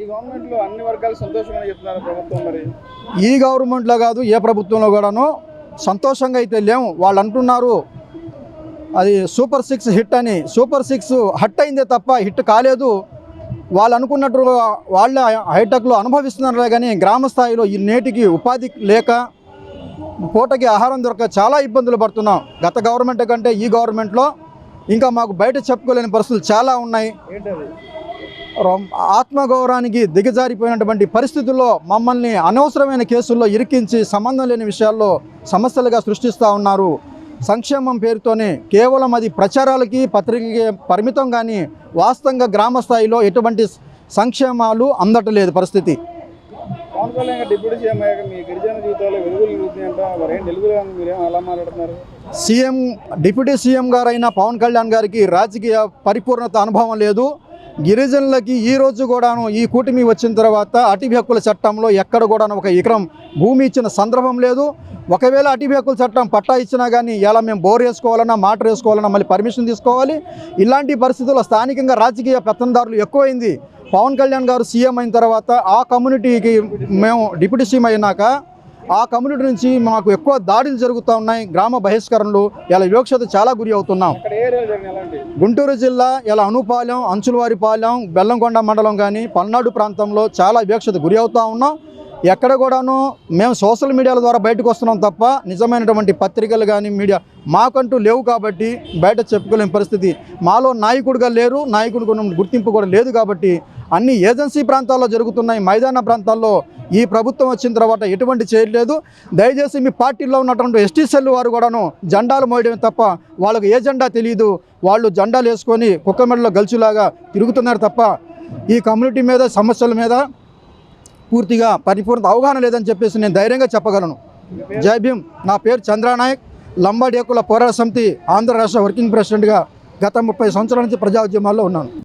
ఈ గవర్నమెంట్లో అన్ని వర్గాలు సంతోషంగా చెప్తున్నారు ప్రభుత్వం. మరి ఈ గవర్నమెంట్లో కాదు, ఏ ప్రభుత్వంలో కూడాను సంతోషంగా అయితే లేము. వాళ్ళు అంటున్నారు అది సూపర్ 6 హిట్ అని. సూపర్ 6 హట్ అయిందే తప్ప హిట్ కాలేదు. వాళ్ళు అనుకున్నట్టుగా వాళ్ళే హైటెక్లో అనుభవిస్తున్నారే కానీ గ్రామ స్థాయిలో ఈ నేటికి ఉపాధి లేక పూటకి ఆహారం దొరక చాలా ఇబ్బందులు పడుతున్నాం. గత గవర్నమెంట్ కంటే ఈ గవర్నమెంట్లో ఇంకా మాకు బయట చెప్పుకోలేని పరిస్థితులు చాలా ఉన్నాయి. ఆత్మగౌరవానికి దిగజారిపోయినటువంటి పరిస్థితుల్లో మమ్మల్ని అనవసరమైన కేసుల్లో ఇరికించి సంబంధం లేని విషయాల్లో సమస్యలుగా సృష్టిస్తూ ఉన్నారు. సంక్షేమం పేరుతోనే కేవలం అది ప్రచారాలకి పత్రికలకి పరిమితం, కానీ వాస్తవంగా గ్రామ స్థాయిలో ఎటువంటి సంక్షేమాలు అందటలేదు పరిస్థితి. పవన్ కళ్యాణ్ డిప్యూటీ సీఎం అయ్యాక మీ గిరిజన జీవితాల్లో వెలుగులు నిలుగుతున్నాయంట. మరేం వెలుగులు మీరేం అలా మాట్లాడుతున్నారు? డిప్యూటీ సీఎం గారైన పవన్ కళ్యాణ్ గారికి రాజకీయ పరిపూర్ణత అనుభవం లేదు. గిరిజనులకి ఈ రోజు కూడాను ఈ కూటమి వచ్చిన తర్వాత అటవీ హక్కుల చట్టంలో ఎక్కడ కూడాను ఒక ఎకరం భూమి ఇచ్చిన సందర్భం లేదు. ఒకవేళ అటవీ హక్కుల చట్టం పట్టా ఇచ్చినా కానీ ఇలా మేము బోర్ వేసుకోవాలన్నా మోటార్ వేసుకోవాలన్నా మళ్ళీ పర్మిషన్ తీసుకోవాలి. ఇలాంటి పరిస్థితుల్లో స్థానికంగా రాజకీయ పెత్తందారులు ఎక్కువైంది. పవన్ కళ్యాణ్ గారు సీఎం అయిన తర్వాత ఆ కమ్యూనిటీకి మేము డిప్యూటీ సీఎం అయినాక ఆ కమ్యూనిటీ నుంచి మాకు ఎక్కువ దాడులు జరుగుతూ ఉన్నాయి, గ్రామ బహిష్కరణలు. ఇలా వివక్షత చాలా గురి అవుతున్నాం. గుంటూరు జిల్లా ఇలా అనుపాలెం, అంచులవారిపాలెం, బెల్లంకొండ మండలం కానీ పల్నాడు ప్రాంతంలో చాలా వివక్షత గురి అవుతూ ఉన్నాం. ఎక్కడ కూడాను మేము సోషల్ మీడియాల ద్వారా బయటకు వస్తున్నాం తప్ప నిజమైనటువంటి పత్రికలు కానీ మీడియా మాకంటూ లేవు కాబట్టి బయట చెప్పుకోలేని పరిస్థితి. మాలో నాయకుడిగా లేరు, నాయకుడికి గుర్తింపు కూడా లేదు కాబట్టి అన్ని ఏజెన్సీ ప్రాంతాల్లో జరుగుతున్నాయి. మైదాన ప్రాంతాల్లో ఈ ప్రభుత్వం వచ్చిన తర్వాత ఎటువంటి చేయలేదు. దయచేసి మీ పార్టీలో ఉన్నటువంటి ఎస్టీ సెల్ వారు కూడాను జెండాలు మోయడమే తప్ప వాళ్ళకు ఏ జెండా తెలియదు. వాళ్ళు జెండాలు వేసుకొని కుక్కమెడలో గల్చులాగా తిరుగుతున్నారు తప్ప ఈ కమ్యూనిటీ మీద సమస్యల మీద పూర్తిగా పరిపూర్ణ అవగాహన లేదని చెప్పేసి నేను ధైర్యంగా చెప్పగలను. జై భీమ్. నా పేరు చంద్రానాయక్. లంబాడి హక్కుల పోరాట సమితి ఆంధ్ర రాష్ట్ర వర్కింగ్ ప్రెసిడెంట్గా గత 30 సంవత్సరాల నుంచి ప్రజా ఉద్యమాల్లో ఉన్నాను.